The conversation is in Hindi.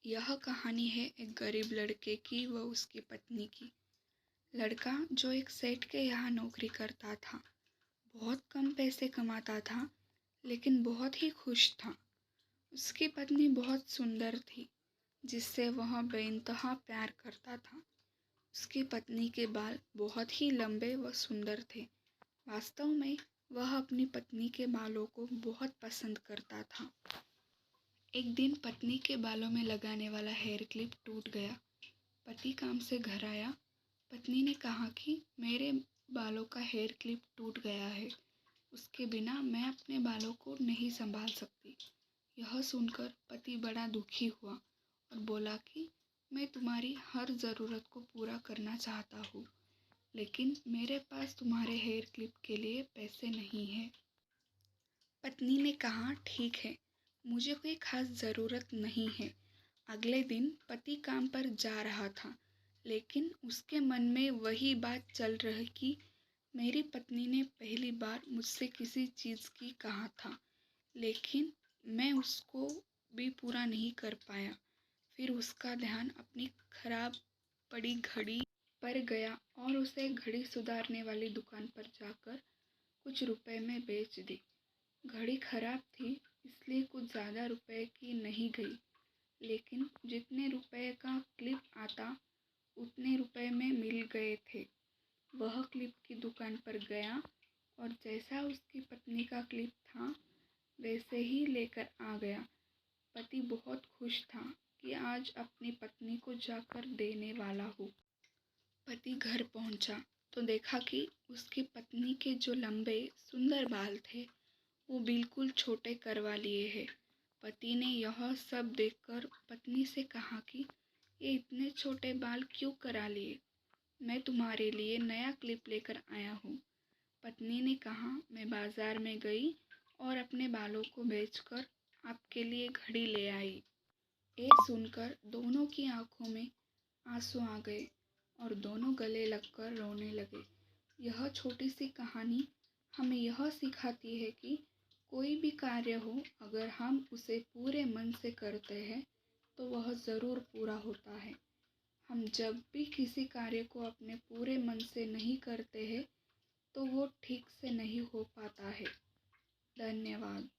यह कहानी है एक गरीब लड़के की व उसकी पत्नी की। लड़का जो एक सेठ के यहाँ नौकरी करता था, बहुत कम पैसे कमाता था, लेकिन बहुत ही खुश था। उसकी पत्नी बहुत सुंदर थी, जिससे वह बेइंतहा प्यार करता था। उसकी पत्नी के बाल बहुत ही लंबे व सुंदर थे। वास्तव में वह अपनी पत्नी के बालों को बहुत पसंद करता था। एक दिन पत्नी के बालों में लगाने वाला हेयर क्लिप टूट गया। पति काम से घर आया। पत्नी ने कहा कि मेरे बालों का हेयर क्लिप टूट गया है, उसके बिना मैं अपने बालों को नहीं संभाल सकती। यह सुनकर पति बड़ा दुखी हुआ और बोला कि मैं तुम्हारी हर ज़रूरत को पूरा करना चाहता हूँ, लेकिन मेरे पास तुम्हारे हेयर क्लिप के लिए पैसे नहीं हैं। पत्नी ने कहा, ठीक है, मुझे कोई खास ज़रूरत नहीं है। अगले दिन पति काम पर जा रहा था, लेकिन उसके मन में वही बात चल रही कि मेरी पत्नी ने पहली बार मुझसे किसी चीज़ की कहा था, लेकिन मैं उसको भी पूरा नहीं कर पाया। फिर उसका ध्यान अपनी खराब पड़ी घड़ी पर गया और उसे घड़ी सुधारने वाली दुकान पर जाकर कुछ रुपए में बेच दी। घड़ी खराब थी, इसलिए कुछ ज़्यादा रुपए की नहीं गई, लेकिन जितने रुपए का क्लिप आता उतने रुपए में मिल गए थे। वह क्लिप की दुकान पर गया और जैसा उसकी पत्नी का क्लिप था वैसे ही लेकर आ गया। पति बहुत खुश था कि आज अपनी पत्नी को जाकर देने वाला हूँ। पति घर पहुंचा तो देखा कि उसकी पत्नी के जो लंबे सुंदर बाल थे वो बिल्कुल छोटे करवा लिए हैं। पति ने यह सब देखकर पत्नी से कहा कि ये इतने छोटे बाल क्यों करा लिए? मैं तुम्हारे लिए नया क्लिप लेकर आया हूँ। पत्नी ने कहा, मैं बाजार में गई और अपने बालों को बेचकर आपके लिए घड़ी ले आई। ये सुनकर दोनों की आंखों में आंसू आ गए और दोनों गले लगकर रोने लगे। यह छोटी सी कहानी हमें यह सिखाती है कि कोई भी कार्य हो, अगर हम उसे पूरे मन से करते हैं तो वह ज़रूर पूरा होता है। हम जब भी किसी कार्य को अपने पूरे मन से नहीं करते हैं तो वो ठीक से नहीं हो पाता है। धन्यवाद।